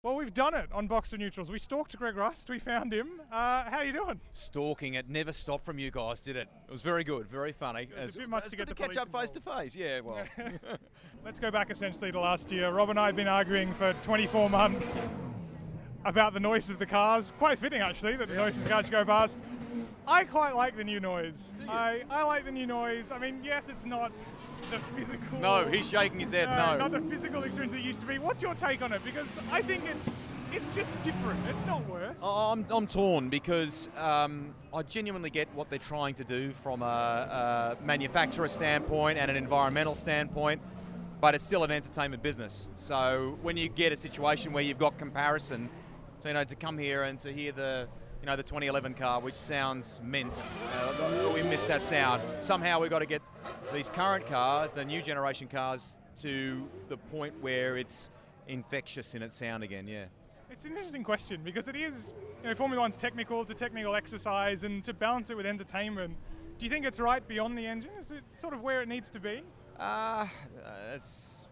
Well, we've done it on Box to Neutrals. We stalked Greg Rust. We found him. How are you doing? Stalking it never stopped from you guys, did it? It was very good, very funny. It was a bit much to get the catch police up face to face. Yeah, well. Let's go back essentially to last year. Rob and I have been arguing for 24 months about the noise of the cars. Quite fitting, actually, that the noise of the cars should go past. I quite like the new noise. Do you? I like the new noise. I mean, yes, it's not the physical... No, he's shaking his head, no. Not the physical experience it used to be. What's your take on it? Because I think it's just different. It's not worse. I'm torn because I genuinely get what they're trying to do from a manufacturer standpoint and an environmental standpoint, but it's still an entertainment business. So when you get a situation where you've got comparison, so, to come here and to hear the 2011 car, which sounds mint, we missed that sound. Somehow we've got to get these current cars, the new generation cars, to the point where it's infectious in its sound again, yeah. It's an interesting question because it is, Formula One's technical, it's a technical exercise, and to balance it with entertainment, do you think it's right beyond the engine? Is it sort of where it needs to be? There's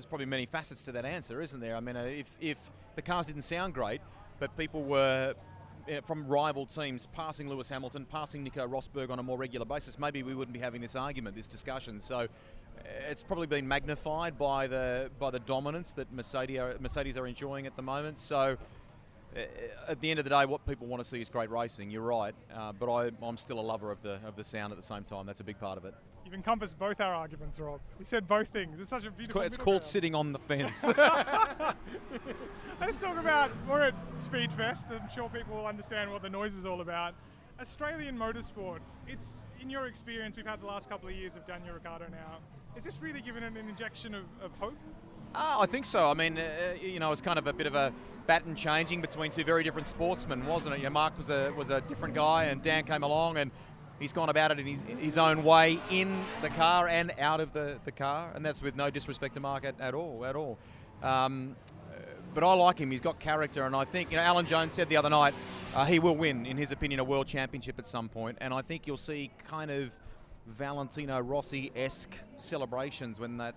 probably many facets to that answer, isn't there? I mean, if the cars didn't sound great, but people were from rival teams passing Lewis Hamilton, passing Nico Rosberg on a more regular basis, maybe we wouldn't be having this argument, this discussion. So it's probably been magnified by the dominance that Mercedes are enjoying at the moment. So at the end of the day, what people want to see is great racing. You're right, but I'm still a lover of the sound at the same time. That's a big part of it. You've encompassed both our arguments, Rob. We said both things. It's such a beautiful. It's called sitting on the fence. Let's talk about, we're at Speedfest. I'm sure people will understand what the noise is all about. Australian motorsport, it's, in your experience, we've had the last couple of years of Daniel Ricciardo now. Is this really giving it an injection of hope? I think so. I mean, it's kind of a bit of a baton changing between two very different sportsmen, wasn't it? Mark was a different guy, and Dan came along, and he's gone about it in his own way, in the car and out of the car, and that's with no disrespect to Mark at all. But I like him. He's got character, and I think, Alan Jones said the other night he will win, in his opinion, a world championship at some point, and I think you'll see kind of Valentino Rossi-esque celebrations when that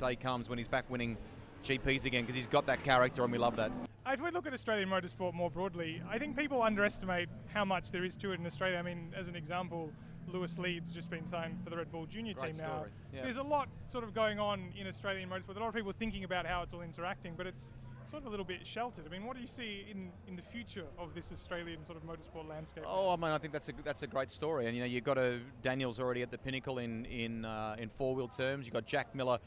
day comes, when he's back winning GPs again, because he's got that character, and we love that. If we look at Australian motorsport more broadly, I think people underestimate how much there is to it in Australia. I mean, as an example, Lewis Leeds just been signed for the Red Bull Junior team now. Yeah. There's a lot sort of going on in Australian motorsport. A lot of people thinking about how it's all interacting, but it's sort of a little bit sheltered. I mean, what do you see in the future of this Australian sort of motorsport landscape? Oh, I mean, I think that's a great story, and you've got Daniel's already at the pinnacle in four-wheel terms. You've got Jack Miller.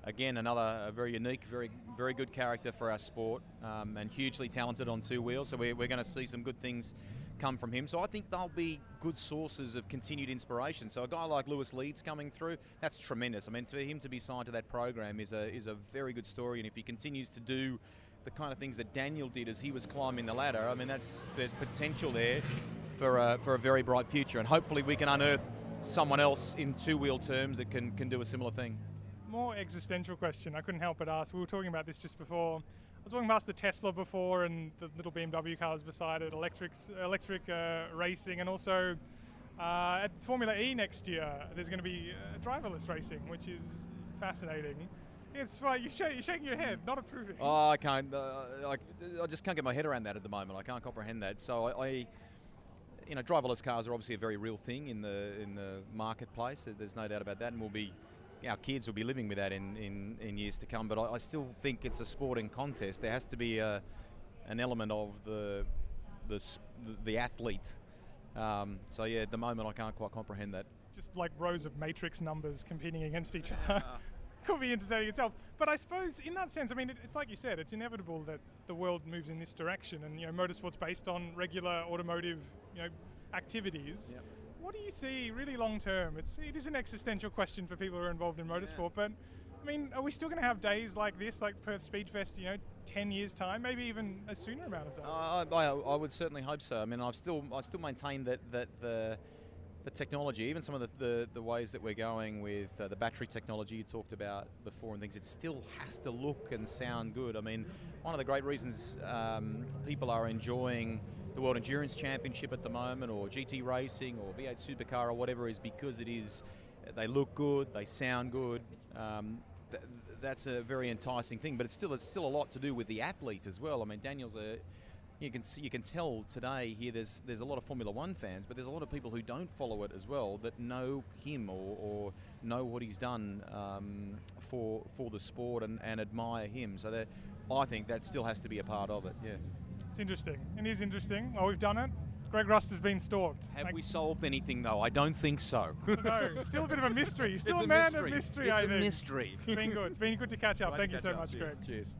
Again, a very unique, very, very good character for our sport, and hugely talented on two wheels. So we're going to see some good things come from him. So I think they'll be good sources of continued inspiration. So a guy like Lewis Leeds coming through, that's tremendous. I mean, for him to be signed to that program is a very good story. And if he continues to do the kind of things that Daniel did as he was climbing the ladder, I mean, there's potential there for a very bright future. And hopefully we can unearth someone else in two-wheel terms that can do a similar thing. More existential question. I couldn't help but ask. We were talking about this just before. I was walking past the Tesla before, and the little BMW cars beside it, electric racing, and also at Formula E next year, there's going to be driverless racing, which is fascinating. It's like you're shaking your head, not approving. Oh, I can't. I just can't get my head around that at the moment. I can't comprehend that. So driverless cars are obviously a very real thing in the marketplace. There's no doubt about that, and our kids will be living with that in years to come. But I still think it's a sporting contest. There has to be an element of the athlete. So yeah, at the moment I can't quite comprehend that. Just like rows of matrix numbers competing against each other. Could be entertaining itself. But I suppose in that sense, I mean, it's like you said, it's inevitable that the world moves in this direction, and motorsport's based on regular automotive activities. Yep. What do you see really long term? It is an existential question for people who are involved in motorsport, but I mean, are we still going to have days like this, like Perth Speedfest, 10 years time, maybe even a sooner amount of time? I would certainly hope so. I mean, I still maintain that the technology, even some of the ways that we're going with the battery technology you talked about before and things, it still has to look and sound good. I mean, one of the great reasons people are enjoying the World Endurance Championship at the moment, or GT Racing, or V8 Supercar, or whatever, is because they look good, they sound good. that's a very enticing thing. But it's still a lot to do with the athlete as well. I mean, Daniel's you can tell today here. There's a lot of Formula One fans, but there's a lot of people who don't follow it as well that know him or know what he's done for the sport and admire him. So I think that still has to be a part of it. Yeah. It's interesting. It is interesting. Well, we've done it. Greg Rust has been stalked. Have we solved anything, though? I don't think so. No, it's still a bit of a mystery. He's still It's a man mystery. of mystery, It's I a think. mystery. It's been good. It's been good to catch up. Great Thank to you so catch up. much, Cheers. Greg. Cheers.